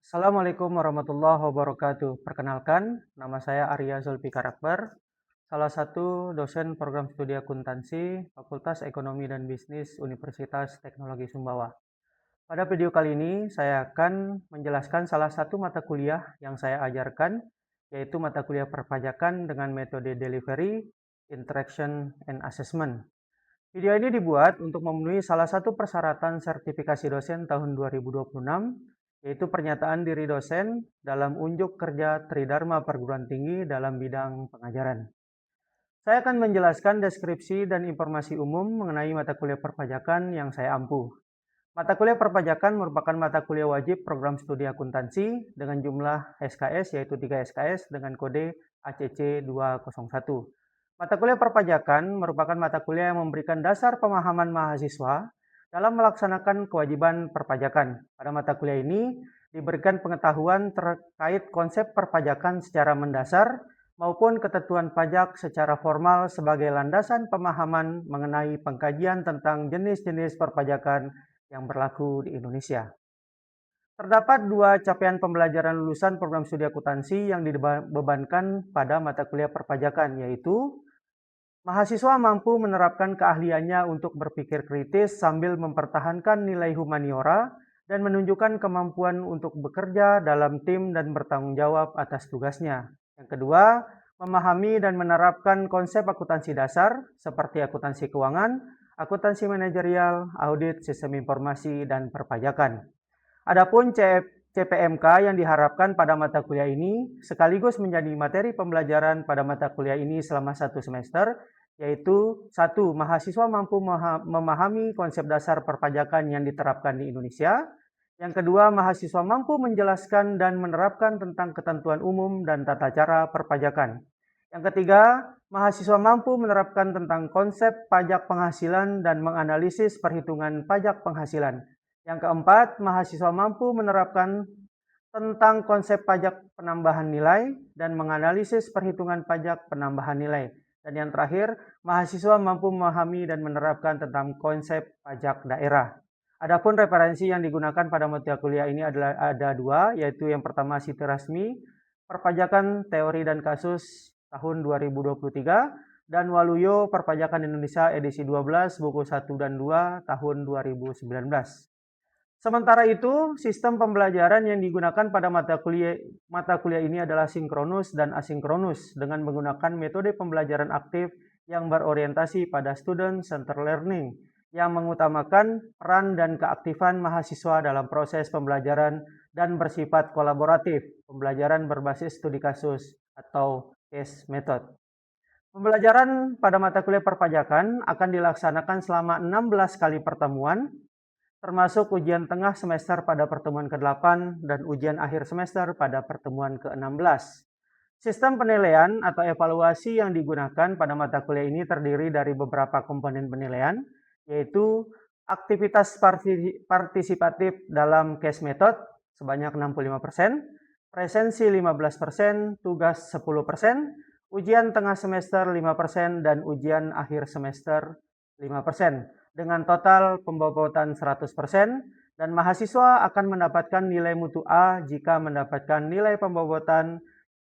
Assalamualaikum warahmatullahi wabarakatuh. Perkenalkan, nama saya Arya Zulfikar Akbar, salah satu dosen program studi akuntansi Fakultas Ekonomi dan Bisnis Universitas Teknologi Sumbawa. Pada video kali ini, saya akan menjelaskan salah satu mata kuliah yang saya ajarkan, yaitu mata kuliah perpajakan dengan metode delivery, interaction, and assessment. Video ini dibuat untuk memenuhi salah satu persyaratan sertifikasi dosen tahun 2026, yaitu pernyataan diri dosen dalam unjuk kerja Tridharma Perguruan Tinggi dalam bidang pengajaran. Saya akan menjelaskan deskripsi dan informasi umum mengenai mata kuliah perpajakan yang saya ampuh. Mata kuliah perpajakan merupakan mata kuliah wajib program studi akuntansi dengan jumlah SKS yaitu 3 SKS dengan kode ACC 201. Mata kuliah perpajakan merupakan mata kuliah yang memberikan dasar pemahaman mahasiswa dalam melaksanakan kewajiban perpajakan. Pada mata kuliah ini diberikan pengetahuan terkait konsep perpajakan secara mendasar maupun ketentuan pajak secara formal sebagai landasan pemahaman mengenai pengkajian tentang jenis-jenis perpajakan yang berlaku di Indonesia. Terdapat dua capaian pembelajaran lulusan program studi akuntansi yang dibebankan pada mata kuliah perpajakan, yaitu mahasiswa mampu menerapkan keahliannya untuk berpikir kritis sambil mempertahankan nilai humaniora dan menunjukkan kemampuan untuk bekerja dalam tim dan bertanggung jawab atas tugasnya. Yang kedua, memahami dan menerapkan konsep akuntansi dasar seperti akuntansi keuangan, akuntansi manajerial, audit, sistem informasi, dan perpajakan. Adapun CPMK yang diharapkan pada mata kuliah ini sekaligus menjadi materi pembelajaran pada mata kuliah ini selama 1 semester, yaitu 1. Mahasiswa mampu memahami konsep dasar perpajakan yang diterapkan di Indonesia. Yang kedua, mahasiswa mampu menjelaskan dan menerapkan tentang ketentuan umum dan tata cara perpajakan. Yang ketiga, mahasiswa mampu menerapkan tentang konsep pajak penghasilan dan menganalisis perhitungan pajak penghasilan. Yang keempat, mahasiswa mampu menerapkan tentang konsep pajak penambahan nilai dan menganalisis perhitungan pajak penambahan nilai. Dan yang terakhir, mahasiswa mampu memahami dan menerapkan tentang konsep pajak daerah. Adapun referensi yang digunakan pada mata kuliah ini ada dua, yaitu yang pertama Siti Rasmi, Perpajakan Teori dan Kasus tahun 2023, dan Waluyo Perpajakan Indonesia edisi 12, buku 1 dan 2 tahun 2019. Sementara itu, sistem pembelajaran yang digunakan pada mata kuliah ini adalah sinkronus dan asinkronus dengan menggunakan metode pembelajaran aktif yang berorientasi pada student centered learning yang mengutamakan peran dan keaktifan mahasiswa dalam proses pembelajaran dan bersifat kolaboratif, pembelajaran berbasis studi kasus atau case method. Pembelajaran pada mata kuliah perpajakan akan dilaksanakan selama 16 kali pertemuan, termasuk ujian tengah semester pada pertemuan ke-8 dan ujian akhir semester pada pertemuan ke-16. Sistem penilaian atau evaluasi yang digunakan pada mata kuliah ini terdiri dari beberapa komponen penilaian, yaitu aktivitas partisipatif dalam case method sebanyak 65%, presensi 15%, tugas 10%, ujian tengah semester 5%, dan ujian akhir semester 5%. Dengan total pembobotan 100%, dan mahasiswa akan mendapatkan nilai mutu A jika mendapatkan nilai pembobotan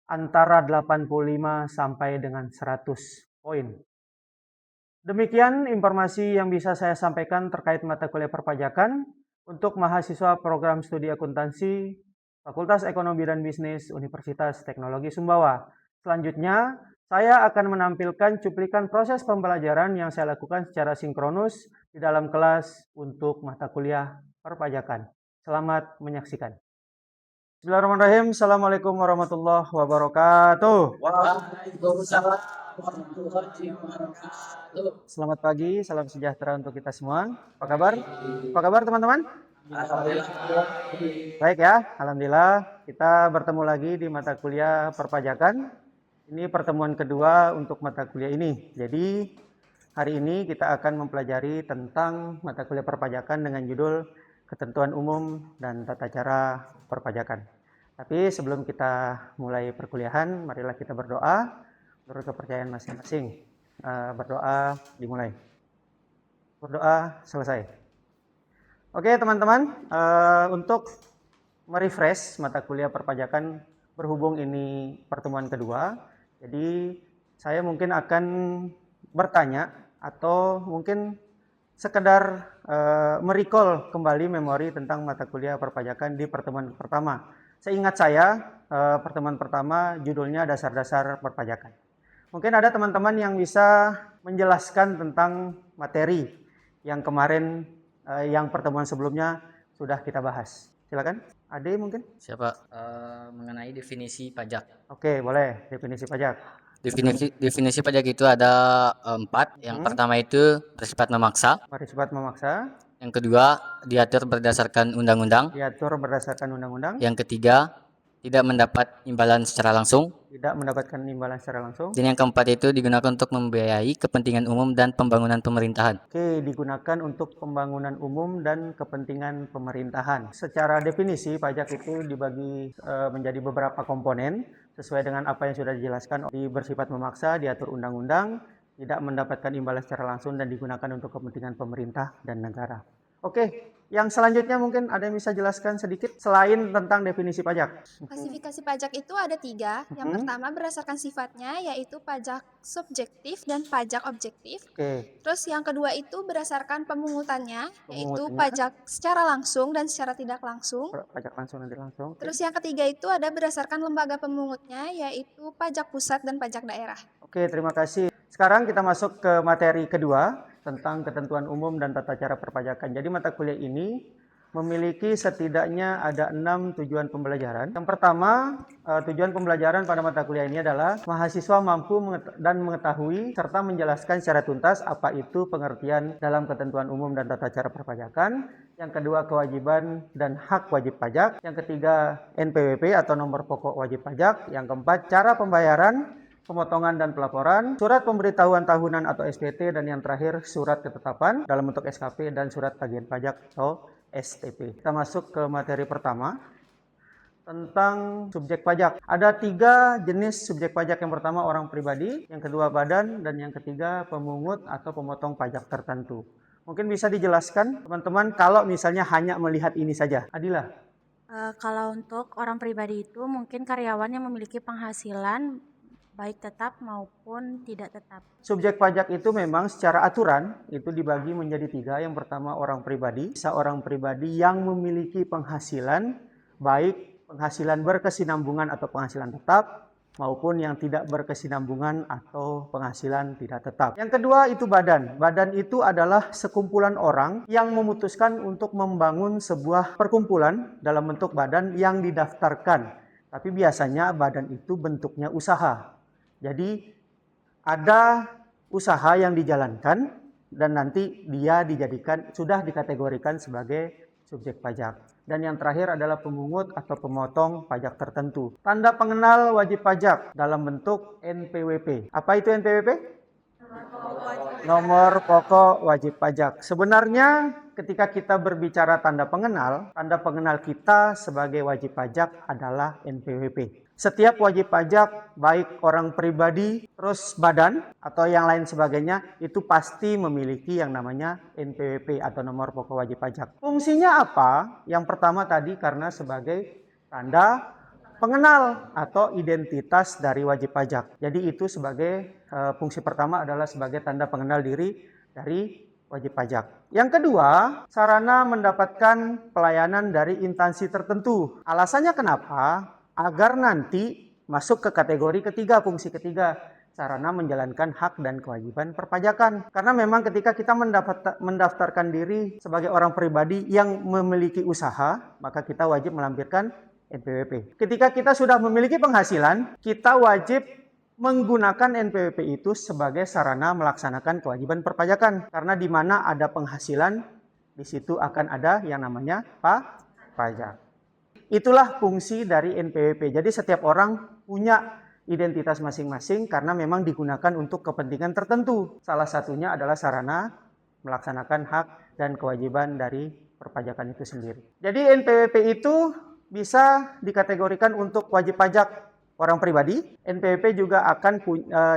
antara 85 sampai dengan 100 poin. Demikian informasi yang bisa saya sampaikan terkait mata kuliah perpajakan untuk mahasiswa program studi akuntansi Fakultas Ekonomi dan Bisnis Universitas Teknologi Sumbawa. Selanjutnya, saya akan menampilkan cuplikan proses pembelajaran yang saya lakukan secara sinkronus di dalam kelas untuk mata kuliah perpajakan. Selamat menyaksikan. Bismillahirrahmanirrahim. Assalamualaikum warahmatullahi wabarakatuh. Waalaikumsalam warahmatullahi wabarakatuh. Selamat pagi, salam sejahtera untuk kita semua. Apa kabar? Apa kabar teman-teman? Alhamdulillah. Baik ya, alhamdulillah. Kita bertemu lagi di mata kuliah perpajakan. Ini pertemuan kedua untuk mata kuliah ini. Jadi hari ini kita akan mempelajari tentang mata kuliah perpajakan dengan judul Ketentuan Umum dan Tata Cara Perpajakan. Tapi sebelum kita mulai perkuliahan, marilah kita berdoa menurut kepercayaan masing-masing. Berdoa dimulai. Berdoa selesai. Oke teman-teman, untuk merefresh mata kuliah perpajakan berhubung ini pertemuan kedua. Jadi saya mungkin akan bertanya atau mungkin sekedar merecall kembali memori tentang mata kuliah perpajakan di pertemuan pertama. Seingat saya, pertemuan pertama judulnya Dasar-Dasar Perpajakan. Mungkin ada teman-teman yang bisa menjelaskan tentang materi yang kemarin, yang pertemuan sebelumnya sudah kita bahas. Silakan, Ade mungkin? Siapa? Mengenai definisi pajak. Oke, boleh. Definisi pajak. Definisi pajak itu ada 4. Yang pertama itu bersifat memaksa. Bersifat memaksa. Yang kedua, diatur berdasarkan undang-undang. Diatur berdasarkan undang-undang. Yang ketiga, tidak mendapat imbalan secara langsung. Tidak mendapatkan imbalan secara langsung. Dan yang keempat itu digunakan untuk membiayai kepentingan umum dan pembangunan pemerintahan. Oke, digunakan untuk pembangunan umum dan kepentingan pemerintahan. Secara definisi, pajak itu dibagi menjadi beberapa komponen sesuai dengan apa yang sudah dijelaskan. Bersifat memaksa, diatur undang-undang, tidak mendapatkan imbalan secara langsung dan digunakan untuk kepentingan pemerintah dan negara. Oke, yang selanjutnya mungkin ada yang bisa jelaskan sedikit selain tentang definisi pajak. Klasifikasi pajak itu ada 3. Yang pertama berdasarkan sifatnya, yaitu pajak subjektif dan pajak objektif. Oke. Terus yang kedua itu berdasarkan pemungutannya, yaitu pajak secara langsung dan secara tidak langsung. Pajak langsung dan tidak langsung. Terus yang ketiga itu ada berdasarkan lembaga pemungutnya, yaitu pajak pusat dan pajak daerah. Oke, terima kasih. Sekarang kita masuk ke materi kedua tentang ketentuan umum dan tata cara perpajakan. Jadi mata kuliah ini memiliki setidaknya ada 6 tujuan pembelajaran. Yang pertama, tujuan pembelajaran pada mata kuliah ini adalah mahasiswa mampu dan mengetahui serta menjelaskan secara tuntas apa itu pengertian dalam ketentuan umum dan tata cara perpajakan. Yang kedua, kewajiban dan hak wajib pajak. Yang ketiga, NPWP atau nomor pokok wajib pajak. Yang keempat, cara pembayaran, pemotongan dan pelaporan, surat pemberitahuan tahunan atau SPT, dan yang terakhir surat ketetapan dalam bentuk SKP dan surat tagihan pajak atau STP. Kita masuk ke materi pertama tentang subjek pajak. Ada 3 jenis subjek pajak. Yang pertama orang pribadi, yang kedua badan, dan yang ketiga pemungut atau pemotong pajak tertentu. Mungkin bisa dijelaskan teman-teman kalau misalnya hanya melihat ini saja. Adila. Kalau untuk orang pribadi itu mungkin karyawan yang memiliki penghasilan baik tetap maupun tidak tetap. Subjek pajak itu memang secara aturan itu dibagi menjadi 3. Yang pertama orang pribadi. Seorang pribadi yang memiliki penghasilan, baik penghasilan berkesinambungan atau penghasilan tetap, maupun yang tidak berkesinambungan atau penghasilan tidak tetap. Yang kedua itu badan. Badan itu adalah sekumpulan orang yang memutuskan untuk membangun sebuah perkumpulan dalam bentuk badan yang didaftarkan. Tapi biasanya badan itu bentuknya usaha. Jadi ada usaha yang dijalankan dan nanti dia sudah dikategorikan sebagai subjek pajak. Dan yang terakhir adalah pemungut atau pemotong pajak tertentu. Tanda pengenal wajib pajak dalam bentuk NPWP. Apa itu NPWP? Nomor pokok wajib pajak. Sebenarnya ketika kita berbicara tanda pengenal kita sebagai wajib pajak adalah NPWP. Setiap wajib pajak, baik orang pribadi, terus badan, atau yang lain sebagainya, itu pasti memiliki yang namanya NPWP atau nomor pokok wajib pajak. Fungsinya apa? Yang pertama tadi karena sebagai tanda pengenal atau identitas dari wajib pajak. Jadi itu sebagai fungsi pertama adalah sebagai tanda pengenal diri dari wajib pajak. Yang kedua, sarana mendapatkan pelayanan dari instansi tertentu. Alasannya kenapa? Agar nanti masuk ke kategori ketiga, fungsi ketiga, sarana menjalankan hak dan kewajiban perpajakan. Karena memang ketika kita mendaftarkan diri sebagai orang pribadi yang memiliki usaha, maka kita wajib melampirkan NPWP. Ketika kita sudah memiliki penghasilan, kita wajib menggunakan NPWP itu sebagai sarana melaksanakan kewajiban perpajakan. Karena di mana ada penghasilan, di situ akan ada yang namanya pajak. Itulah fungsi dari NPWP. Jadi setiap orang punya identitas masing-masing karena memang digunakan untuk kepentingan tertentu. Salah satunya adalah sarana melaksanakan hak dan kewajiban dari perpajakan itu sendiri. Jadi NPWP itu bisa dikategorikan untuk wajib pajak orang pribadi. NPWP juga akan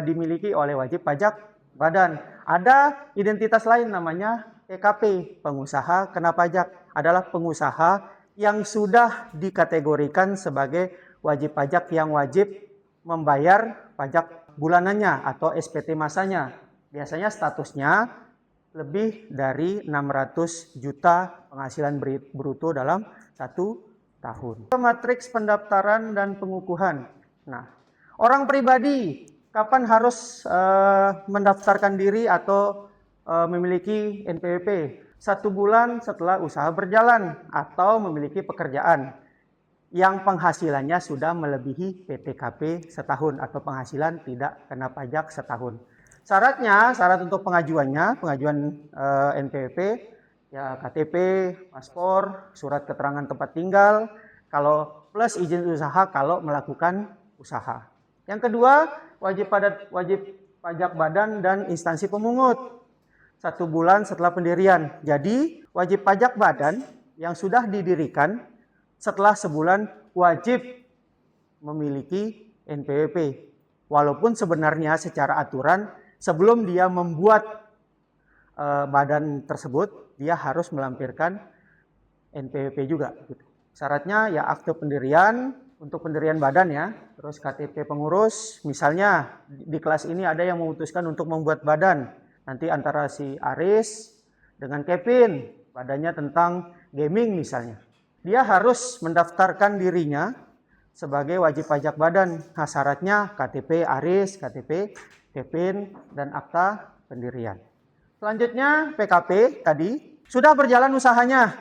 dimiliki oleh wajib pajak badan. Ada identitas lain namanya PKP, pengusaha kena pajak. Adalah pengusaha yang sudah dikategorikan sebagai wajib pajak yang wajib membayar pajak bulanannya atau SPT masanya. Biasanya statusnya lebih dari 600 juta penghasilan bruto dalam 1 tahun. Matriks pendaftaran dan pengukuhan. Nah, orang pribadi kapan harus mendaftarkan diri atau memiliki NPWP? 1 bulan setelah usaha berjalan atau memiliki pekerjaan yang penghasilannya sudah melebihi PTKP setahun atau penghasilan tidak kena pajak setahun. Syarat untuk pengajuan NPWP ya KTP, paspor, surat keterangan tempat tinggal, kalau plus izin usaha kalau melakukan usaha. Yang kedua, wajib pajak badan dan instansi pemungut. 1 bulan setelah pendirian. Jadi, wajib pajak badan yang sudah didirikan setelah sebulan wajib memiliki NPWP. Walaupun sebenarnya secara aturan sebelum dia membuat badan tersebut, dia harus melampirkan NPWP juga. Syaratnya ya akte pendirian untuk pendirian badan ya, terus KTP pengurus. Misalnya di kelas ini ada yang memutuskan untuk membuat badan. Nanti antara si Aris dengan Kevin, badannya tentang gaming misalnya. Dia harus mendaftarkan dirinya sebagai wajib pajak badan. Nah, syaratnya KTP Aris, KTP Kevin, dan akta pendirian. Selanjutnya PKP tadi, sudah berjalan usahanya.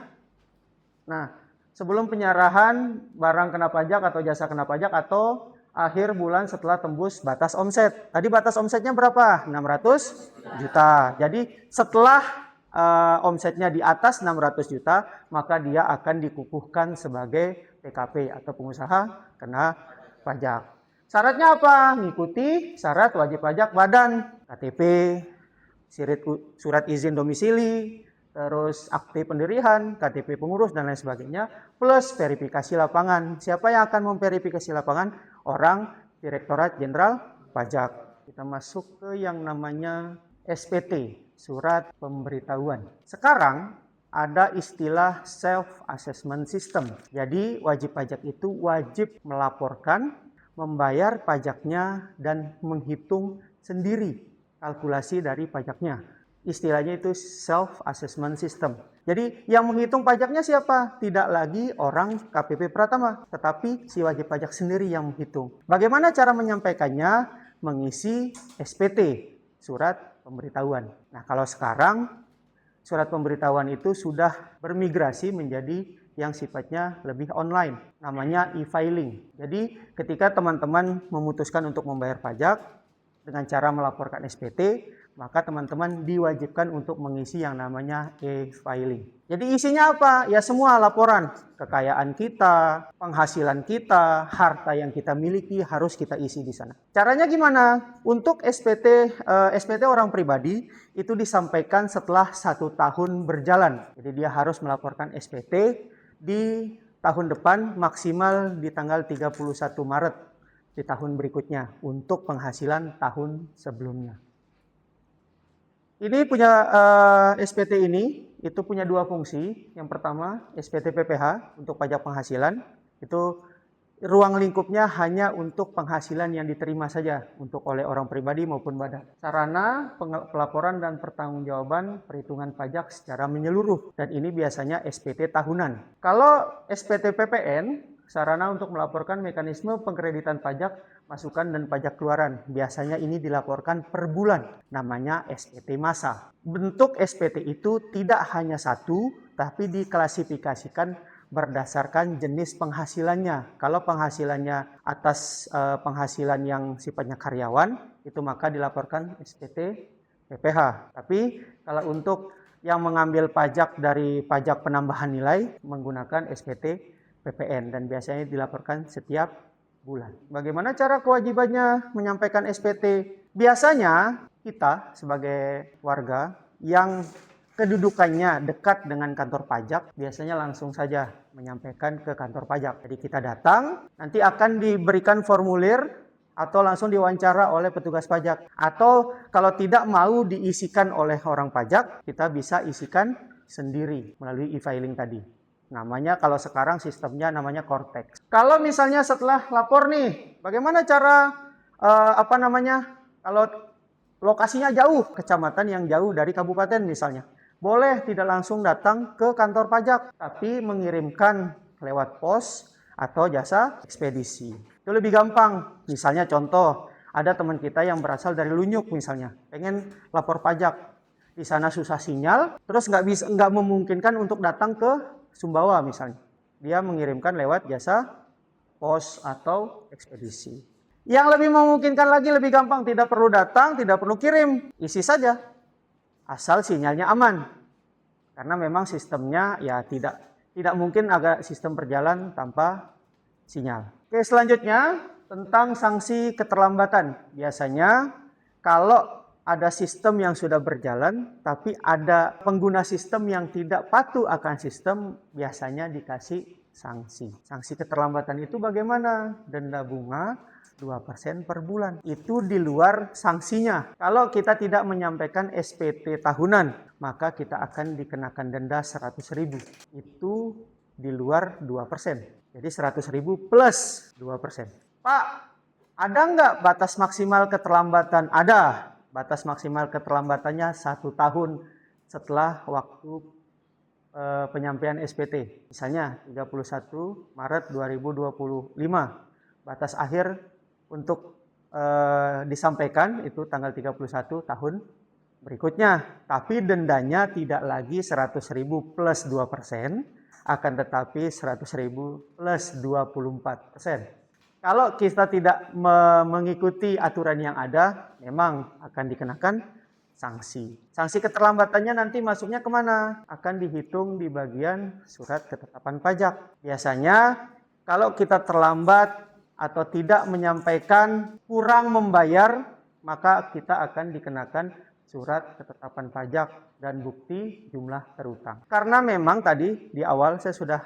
Nah, sebelum penyerahan barang kena pajak atau jasa kena pajak atau akhir bulan setelah tembus batas omset. Tadi batas omsetnya berapa? 600 juta. Jadi setelah omsetnya di atas 600 juta, maka dia akan dikukuhkan sebagai PKP atau pengusaha kena pajak. Syaratnya apa? Mengikuti syarat wajib pajak badan, KTP, surat izin domisili, terus akte pendirian, KTP pengurus, dan lain sebagainya, plus verifikasi lapangan. Siapa yang akan memverifikasi lapangan? Orang Direktorat Jenderal Pajak. Kita masuk ke yang namanya SPT, Surat Pemberitahuan. Sekarang ada istilah Self-Assessment System. Jadi wajib pajak itu wajib melaporkan, membayar pajaknya, dan menghitung sendiri kalkulasi dari pajaknya. Istilahnya itu self-assessment system. Jadi yang menghitung pajaknya siapa? Tidak lagi orang KPP Pratama, tetapi si wajib pajak sendiri yang menghitung. Bagaimana cara menyampaikannya? Mengisi SPT, Surat Pemberitahuan. Nah, kalau sekarang surat pemberitahuan itu sudah bermigrasi menjadi yang sifatnya lebih online, namanya e-filing. Jadi ketika teman-teman memutuskan untuk membayar pajak dengan cara melaporkan SPT, maka teman-teman diwajibkan untuk mengisi yang namanya e-filing. Jadi isinya apa? Ya semua laporan, kekayaan kita, penghasilan kita, harta yang kita miliki harus kita isi di sana. Caranya gimana? Untuk SPT orang pribadi itu disampaikan setelah 1 tahun berjalan. Jadi dia harus melaporkan SPT di tahun depan maksimal di tanggal 31 Maret di tahun berikutnya untuk penghasilan tahun sebelumnya. Ini punya SPT ini itu punya 2 fungsi. Yang pertama SPT PPH untuk pajak penghasilan, itu ruang lingkupnya hanya untuk penghasilan yang diterima saja untuk oleh orang pribadi maupun badan. Sarana pelaporan dan pertanggungjawaban perhitungan pajak secara menyeluruh, dan ini biasanya SPT tahunan. Kalau SPT PPN, sarana untuk melaporkan mekanisme pengkreditan pajak masukan dan pajak keluaran. Biasanya ini dilaporkan per bulan, namanya SPT massa. Bentuk SPT itu tidak hanya satu, tapi diklasifikasikan berdasarkan jenis penghasilannya. Kalau penghasilannya atas penghasilan yang sifatnya karyawan, itu maka dilaporkan SPT PPH. Tapi kalau untuk yang mengambil pajak dari pajak penambahan nilai, menggunakan SPT PPN, dan biasanya dilaporkan setiap bulan. Bagaimana cara kewajibannya menyampaikan SPT? Biasanya kita sebagai warga yang kedudukannya dekat dengan kantor pajak, biasanya langsung saja menyampaikan ke kantor pajak. Jadi kita datang, nanti akan diberikan formulir atau langsung diwawancara oleh petugas pajak. Atau kalau tidak mau diisikan oleh orang pajak, kita bisa isikan sendiri melalui e-filing tadi. Namanya kalau sekarang sistemnya namanya Cortex. Kalau misalnya setelah lapor nih, bagaimana cara kalau lokasinya jauh, kecamatan yang jauh dari kabupaten misalnya. Boleh tidak langsung datang ke kantor pajak, tapi mengirimkan lewat pos atau jasa ekspedisi. Itu lebih gampang. Misalnya contoh, ada teman kita yang berasal dari Lunyuk misalnya, pengen lapor pajak. Di sana susah sinyal, terus nggak memungkinkan untuk datang ke Sumbawa misalnya. Dia mengirimkan lewat jasa pos atau ekspedisi. Yang lebih memungkinkan lagi, lebih gampang, tidak perlu datang, tidak perlu kirim, isi saja. Asal sinyalnya aman. Karena memang sistemnya ya tidak mungkin agak sistem berjalan tanpa sinyal. Oke, selanjutnya tentang sanksi keterlambatan. Biasanya kalau ada sistem yang sudah berjalan, tapi ada pengguna sistem yang tidak patuh akan sistem, biasanya dikasih sanksi. Sanksi keterlambatan itu bagaimana? Denda bunga 2% per bulan. Itu di luar sanksinya. Kalau kita tidak menyampaikan SPT tahunan, maka kita akan dikenakan denda 100.000. Itu di luar 2%. Jadi 100.000 plus 2%. Pak, ada nggak batas maksimal keterlambatan? Ada. Batas maksimal keterlambatannya 1 tahun setelah waktu penyampaian SPT. Misalnya 31 Maret 2025. Batas akhir untuk disampaikan itu tanggal 31 tahun berikutnya. Tapi dendanya tidak lagi 100.000 plus 2%, akan tetapi 100.000 plus 24%. Kalau kita tidak mengikuti aturan yang ada, memang akan dikenakan sanksi. Sanksi keterlambatannya nanti masuknya kemana? Akan dihitung di bagian surat ketetapan pajak. Biasanya kalau kita terlambat atau tidak menyampaikan, kurang membayar, maka kita akan dikenakan surat ketetapan pajak dan bukti jumlah terutang. Karena memang tadi di awal saya sudah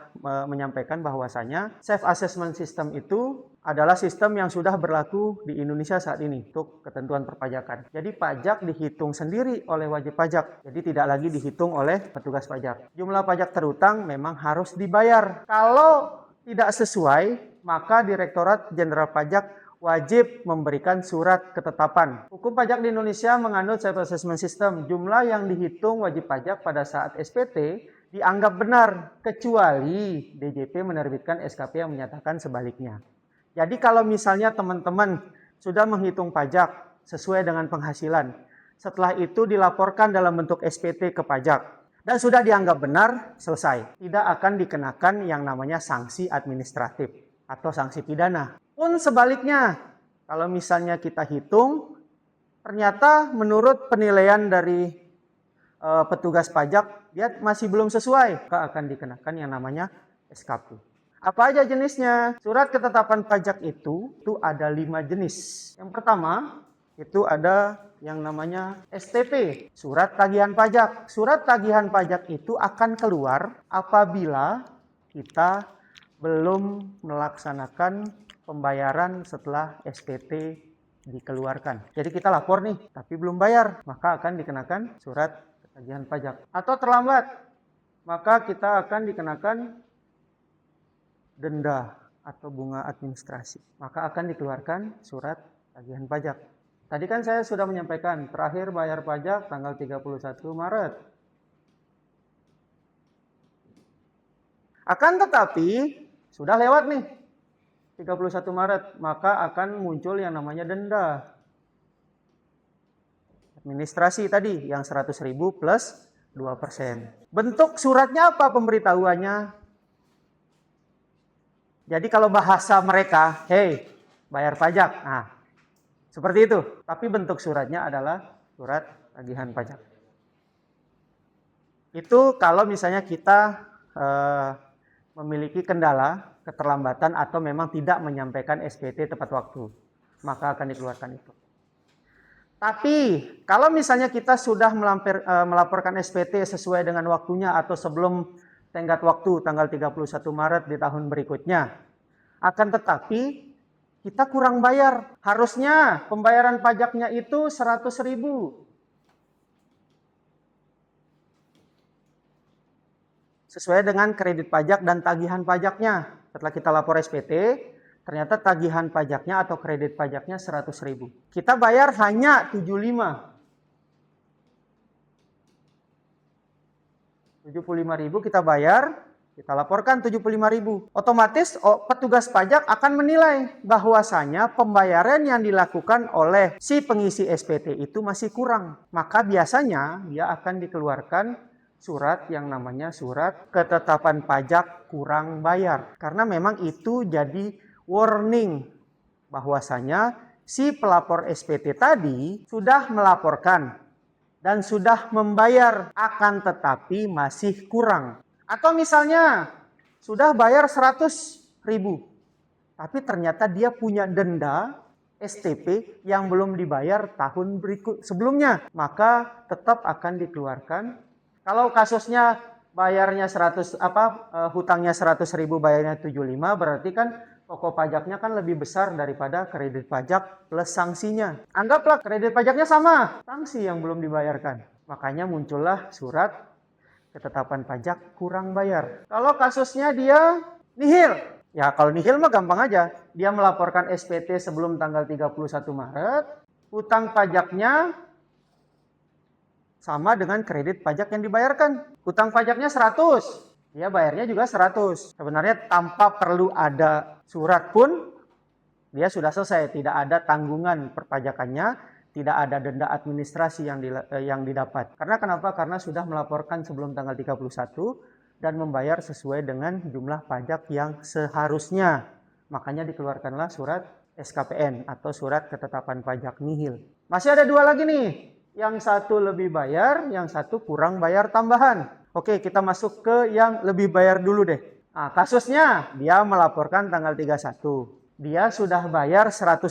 menyampaikan bahwasanya self assessment system itu adalah sistem yang sudah berlaku di Indonesia saat ini untuk ketentuan perpajakan. Jadi pajak dihitung sendiri oleh wajib pajak. Jadi tidak lagi dihitung oleh petugas pajak. Jumlah pajak terutang memang harus dibayar. Kalau tidak sesuai, maka Direktorat Jenderal Pajak wajib memberikan surat ketetapan. Hukum pajak di Indonesia menganut self assessment system. Jumlah yang dihitung wajib pajak pada saat SPT dianggap benar, kecuali DJP menerbitkan SKP yang menyatakan sebaliknya. Jadi kalau misalnya teman-teman sudah menghitung pajak sesuai dengan penghasilan, setelah itu dilaporkan dalam bentuk SPT ke pajak, dan sudah dianggap benar, selesai. Tidak akan dikenakan yang namanya sanksi administratif atau sanksi pidana. Pun sebaliknya, kalau misalnya kita hitung, ternyata menurut penilaian dari petugas pajak, dia masih belum sesuai, maka akan dikenakan yang namanya SKP. Apa aja jenisnya? Surat ketetapan pajak itu ada 5 jenis. Yang pertama, itu ada yang namanya STP, surat tagihan pajak. Surat tagihan pajak itu akan keluar apabila kita belum melaksanakan pembayaran setelah SPT dikeluarkan. Jadi kita lapor nih, tapi belum bayar, maka akan dikenakan surat tagihan pajak. Atau terlambat, maka kita akan dikenakan denda atau bunga administrasi. Maka akan dikeluarkan surat tagihan pajak. Tadi kan saya sudah menyampaikan, terakhir bayar pajak tanggal 31 Maret. Akan tetapi, sudah lewat nih, 31 Maret, maka akan muncul yang namanya denda. Administrasi tadi, yang 100.000 plus 2%. Bentuk suratnya apa pemberitahuannya? Jadi kalau bahasa mereka, hey, bayar pajak. Nah, seperti itu. Tapi bentuk suratnya adalah surat tagihan pajak. Itu kalau misalnya kita memiliki kendala, keterlambatan atau memang tidak menyampaikan SPT tepat waktu, maka akan dikeluarkan itu. Tapi kalau misalnya kita sudah melaporkan SPT sesuai dengan waktunya atau sebelum tenggat waktu tanggal 31 Maret di tahun berikutnya, akan tetapi kita kurang bayar. Harusnya pembayaran pajaknya itu 100.000. sesuai dengan kredit pajak dan tagihan pajaknya. Setelah kita lapor SPT, ternyata tagihan pajaknya atau kredit pajaknya 100.000. Kita bayar hanya 75. 75.000 kita bayar, kita laporkan 75.000. Otomatis petugas pajak akan menilai bahwasanya pembayaran yang dilakukan oleh si pengisi SPT itu masih kurang. Maka biasanya dia akan dikeluarkan surat yang namanya surat ketetapan pajak kurang bayar. Karena memang itu jadi warning bahwasanya si pelapor SPT tadi sudah melaporkan dan sudah membayar, akan tetapi masih kurang. Atau misalnya sudah bayar 100.000, tapi ternyata dia punya denda STP yang belum dibayar tahun sebelumnya, maka tetap akan dikeluarkan. Kalau kasusnya bayarnya hutangnya 100.000 bayarnya 75, berarti kan pokok pajaknya kan lebih besar daripada kredit pajak plus sanksinya. Anggaplah kredit pajaknya sama, sanksi yang belum dibayarkan. Makanya muncullah surat ketetapan pajak kurang bayar. Kalau kasusnya dia nihil, ya kalau nihil mah gampang aja. Dia melaporkan SPT sebelum tanggal 31 Maret, hutang pajaknya sama dengan kredit pajak yang dibayarkan. Hutang pajaknya 100, dia bayarnya juga 100. Sebenarnya tanpa perlu ada surat pun dia sudah selesai, tidak ada tanggungan perpajakannya, tidak ada denda administrasi yang didapat. Karena kenapa? Karena sudah melaporkan sebelum tanggal 31 dan membayar sesuai dengan jumlah pajak yang seharusnya. Makanya dikeluarkanlah surat SKPN atau surat ketetapan pajak nihil. Masih ada dua lagi nih. Yang satu lebih bayar, yang satu kurang bayar tambahan. Oke, kita masuk ke yang lebih bayar dulu deh. Nah, kasusnya dia melaporkan tanggal 31. Dia sudah bayar 100.000.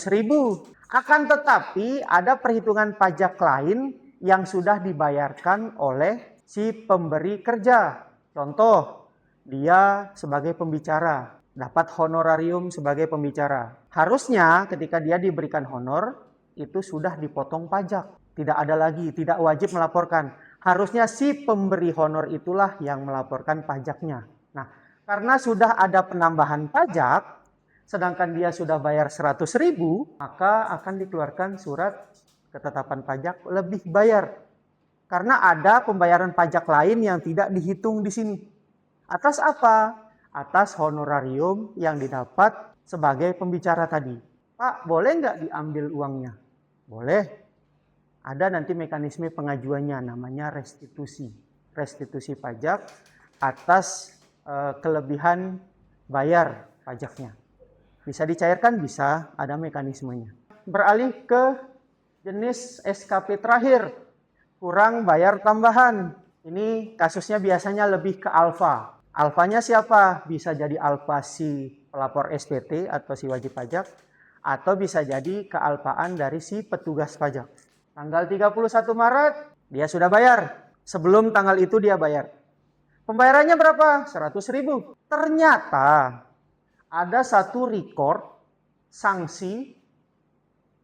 Akan tetapi ada perhitungan pajak lain yang sudah dibayarkan oleh si pemberi kerja. Contoh, dia sebagai pembicara, dapat honorarium sebagai pembicara. Harusnya ketika dia diberikan honor, itu sudah dipotong pajak. Tidak ada lagi, tidak wajib melaporkan. Harusnya si pemberi honor itulah yang melaporkan pajaknya. Nah, karena sudah ada penambahan pajak, sedangkan dia sudah bayar 100.000, maka akan dikeluarkan surat ketetapan pajak lebih bayar. Karena ada pembayaran pajak lain yang tidak dihitung di sini. Atas apa? Atas honorarium yang didapat sebagai pembicara tadi. Pak, boleh nggak diambil uangnya? Boleh. Ada nanti mekanisme pengajuannya, namanya restitusi. Restitusi pajak atas kelebihan bayar pajaknya. Bisa dicairkan? Bisa, ada mekanismenya. Beralih ke jenis SKP terakhir, kurang bayar tambahan. Ini kasusnya biasanya lebih ke alfa. Alfanya siapa? Bisa jadi alfa si pelapor SPT atau si wajib pajak, atau bisa jadi kealfaan dari si petugas pajak. Tanggal 31 Maret, dia sudah bayar. Sebelum tanggal itu dia bayar. Pembayarannya berapa? 100.000. Ternyata ada satu record sanksi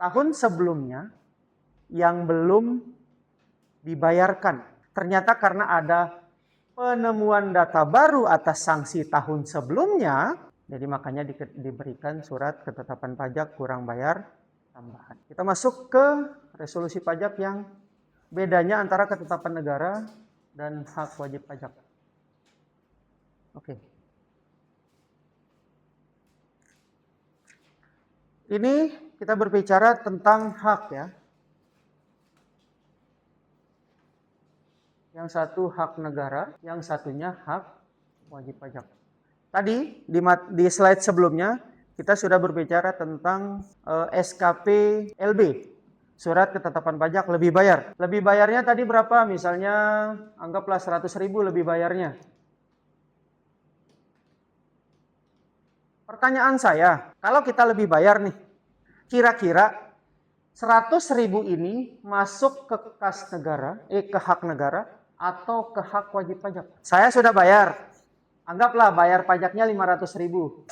tahun sebelumnya yang belum dibayarkan. Ternyata karena ada penemuan data baru atas sanksi tahun sebelumnya, jadi makanya diberikan surat ketetapan pajak kurang bayar tambahan. Kita masuk ke resolusi pajak yang bedanya antara ketetapan negara dan hak wajib pajak. Oke. Ini kita berbicara tentang hak ya. Yang satu hak negara, yang satunya hak wajib pajak. Tadi di slide sebelumnya kita sudah berbicara tentang SKP LB, surat ketetapan pajak lebih bayar. Lebih bayarnya tadi berapa? Misalnya anggaplah 100.000 lebih bayarnya. Pertanyaan saya, kalau kita lebih bayar nih, kira-kira 100.000 ini masuk ke kas negara, ke hak negara atau ke hak wajib pajak? Saya sudah bayar. Anggaplah bayar pajaknya 500.000.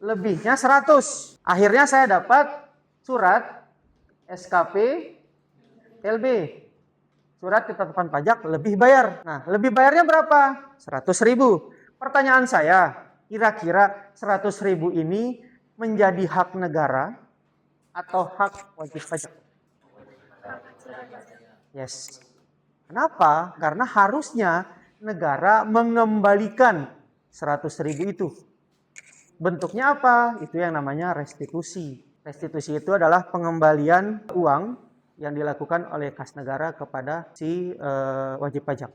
Lebihnya 100. Akhirnya saya dapat surat SKP LB. surat ketetapan pajak lebih bayar. Nah, lebih bayarnya berapa? 100.000. Pertanyaan saya, kira-kira 100.000 ini menjadi hak negara atau hak wajib pajak? Yes. Kenapa? Karena harusnya negara mengembalikan 100.000 itu. Bentuknya apa? Itu yang namanya restitusi. Restitusi itu adalah pengembalian uang yang dilakukan oleh kas negara kepada si wajib pajak.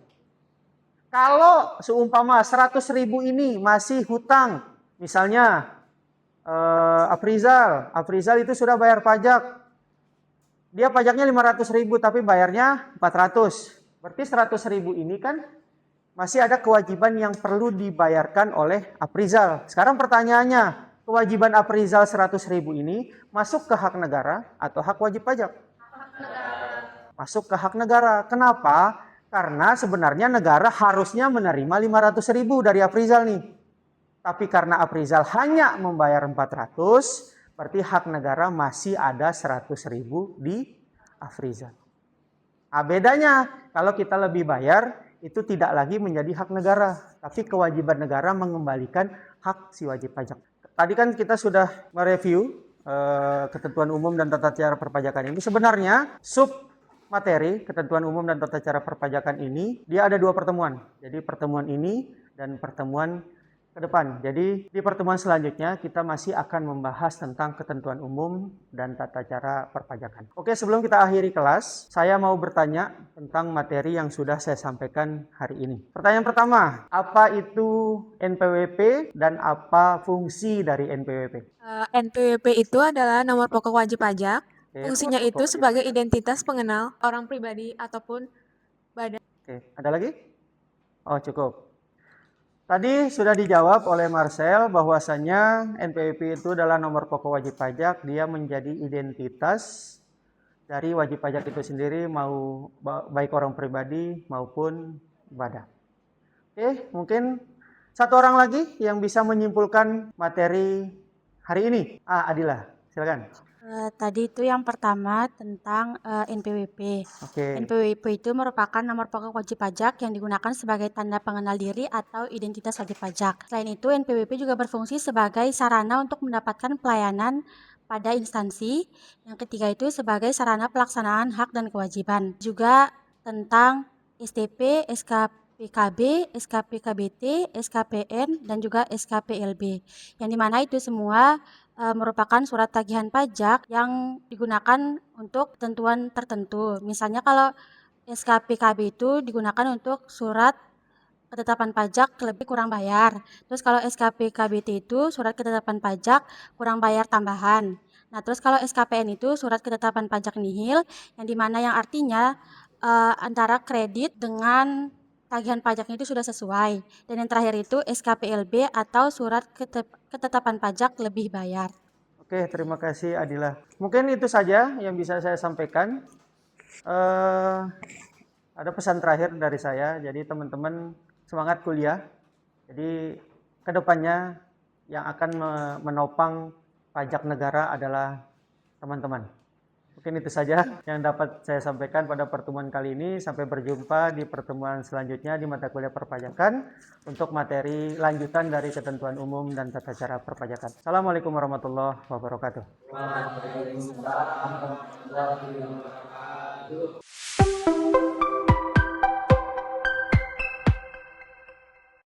Kalau seumpama 100.000 ini masih hutang, misalnya Afrizal itu sudah bayar pajak. Dia pajaknya 500.000 tapi bayarnya 400. Berarti 100.000 ini kan masih ada kewajiban yang perlu dibayarkan oleh Afrizal. Sekarang pertanyaannya, kewajiban Afrizal 100.000 ini masuk ke hak negara atau hak wajib pajak? Masuk ke hak negara. Kenapa? Karena sebenarnya negara harusnya menerima 500.000 dari Afrizal nih. Tapi karena Afrizal hanya membayar 400, berarti hak negara masih ada 100.000 di Afrizal. Nah, bedanya kalau kita lebih bayar, itu tidak lagi menjadi hak negara, tapi kewajiban negara mengembalikan hak si wajib pajak. Tadi kan kita sudah mereview ketentuan umum dan tata cara perpajakan ini. Sebenarnya sub materi ketentuan umum dan tata cara perpajakan ini dia ada 2 pertemuan. Jadi pertemuan ini dan pertemuan ke depan. Jadi di pertemuan selanjutnya kita masih akan membahas tentang ketentuan umum dan tata cara perpajakan. Oke, sebelum kita akhiri kelas, saya mau bertanya tentang materi yang sudah saya sampaikan hari ini. Pertanyaan pertama, apa itu NPWP dan apa fungsi dari NPWP? NPWP itu adalah nomor pokok wajib pajak. Oke, Fungsinya nomor itu pokok sebagai identitas pengenal orang pribadi ataupun badan. Oke, ada lagi? Oh, cukup. Tadi sudah dijawab oleh Marcel bahwasanya NPWP itu adalah nomor pokok wajib pajak. Dia menjadi identitas dari wajib pajak itu sendiri, mau baik orang pribadi maupun badan. Oke, mungkin satu orang lagi yang bisa menyimpulkan materi hari ini. Adila, silakan. Tadi itu yang pertama tentang NPWP. Oke. NPWP itu merupakan nomor pokok wajib pajak yang digunakan sebagai tanda pengenal diri atau identitas wajib pajak. Selain itu, NPWP juga berfungsi sebagai sarana untuk mendapatkan pelayanan pada instansi. Yang ketiga itu sebagai sarana pelaksanaan hak dan kewajiban. Juga tentang STP, SKPKB, SKPKBT, SKPN, dan juga SKPLB. Yang dimana itu semua merupakan surat tagihan pajak yang digunakan untuk ketentuan tertentu. Misalnya kalau SKPKB itu digunakan untuk surat ketetapan pajak lebih kurang bayar. Terus kalau SKPKBT itu surat ketetapan pajak kurang bayar tambahan. Nah, terus kalau SKPN itu surat ketetapan pajak nihil, yang dimana yang artinya antara kredit dengan tagihan pajaknya itu sudah sesuai. Dan yang terakhir itu SKPLB atau surat ketetapan pajak lebih bayar. Oke, terima kasih Adila. Mungkin itu saja yang bisa saya sampaikan. Ada pesan terakhir dari saya. Jadi teman-teman semangat kuliah. Jadi kedepannya yang akan menopang pajak negara adalah teman-teman. Mungkin itu saja yang dapat saya sampaikan pada pertemuan kali ini. Sampai berjumpa di pertemuan selanjutnya di mata kuliah perpajakan untuk materi lanjutan dari ketentuan umum dan tata cara perpajakan. Assalamualaikum warahmatullahi wabarakatuh. Waalaikumsalam warahmatullahi wabarakatuh.